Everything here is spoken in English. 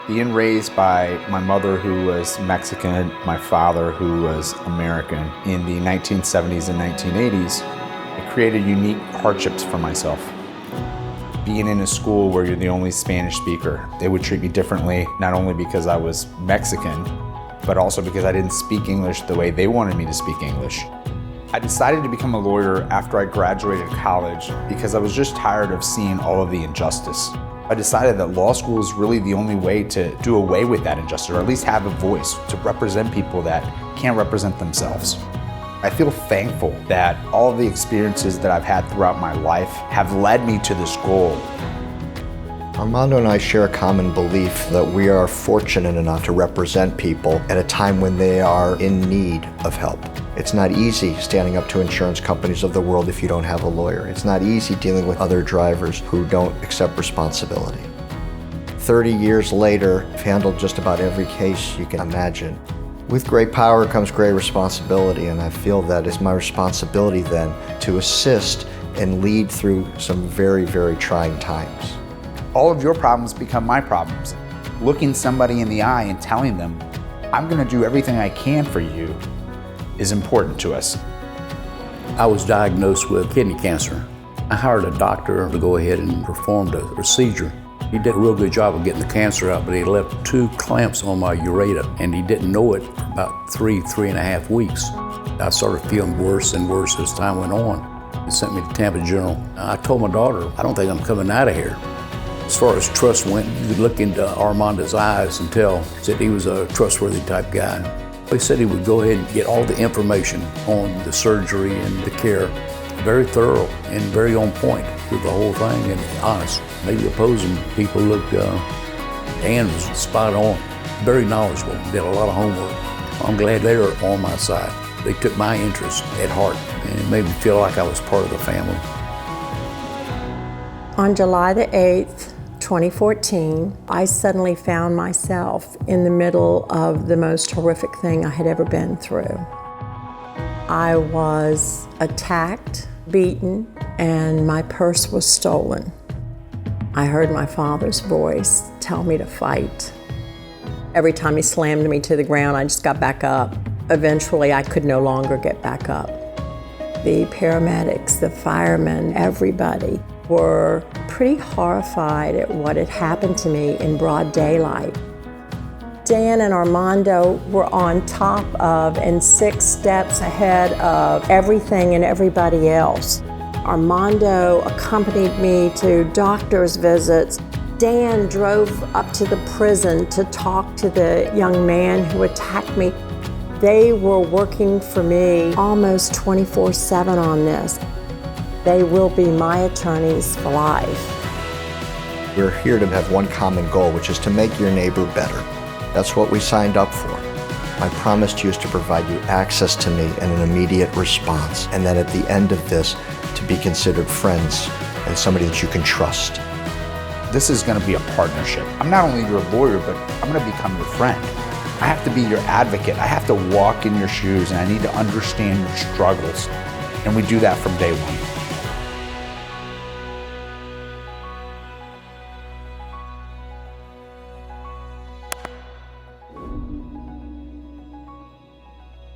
Being raised by my mother, who was Mexican, my father, who was American, in the 1970s and 1980s, it created unique hardships for myself. Being in a school where you're the only Spanish speaker, they would treat me differently, not only because I was Mexican, but also because I didn't speak English the way they wanted me to speak English. I decided to become a lawyer after I graduated college because I was just tired of seeing all of the injustice. I decided that law school is really the only way to do away with that injustice, or at least have a voice to represent people that can't represent themselves. I feel thankful that all of the experiences that I've had throughout my life have led me to this goal. Armando and I share a common belief that we are fortunate enough to represent people at a time when they are in need of help. It's not easy standing up to insurance companies of the world if you don't have a lawyer. It's not easy dealing with other drivers who don't accept responsibility. 30 years later, I've handled just about every case you can imagine. With great power comes great responsibility, and I feel that it's my responsibility then to assist and lead through some very, very trying times. All of your problems become my problems. Looking somebody in the eye and telling them, I'm gonna do everything I can for you, is important to us. I was diagnosed with kidney cancer. I hired a doctor to go ahead and perform the procedure. He did a real good job of getting the cancer out, but he left 2 clamps on my ureter, and he didn't know it for about 3.5 weeks. I started feeling worse and worse as time went on. He sent me to Tampa General. I told my daughter, I don't think I'm coming out of here. As far as trust went, you could look into Armando's eyes and tell that he was a trustworthy type guy. He said he would go ahead and get all the information on the surgery and the care. Very thorough and very on point with the whole thing, and honest. Maybe opposing people looked, Dan was spot on. Very knowledgeable, did a lot of homework. I'm glad they were on my side. They took my interest at heart, and it made me feel like I was part of the family. On July the 8th, 2014, I suddenly found myself in the middle of the most horrific thing I had ever been through. I was attacked, beaten, and my purse was stolen. I heard my father's voice tell me to fight. Every time he slammed me to the ground, I just got back up. Eventually, I could no longer get back up. The paramedics, the firemen, everybody were pretty horrified at what had happened to me in broad daylight. Dan and Armando were on top of and 6 steps ahead of everything and everybody else. Armando accompanied me to doctor's visits. Dan drove up to the prison to talk to the young man who attacked me. They were working for me almost 24/7 on this. They will be my attorneys for life. We're here to have one common goal, which is to make your neighbor better. That's what we signed up for. My promise to you is to provide you access to me and an immediate response, and then at the end of this, to be considered friends and somebody that you can trust. This is gonna be a partnership. I'm not only your lawyer, but I'm gonna become your friend. I have to be your advocate. I have to walk in your shoes, and I need to understand your struggles. And we do that from day one.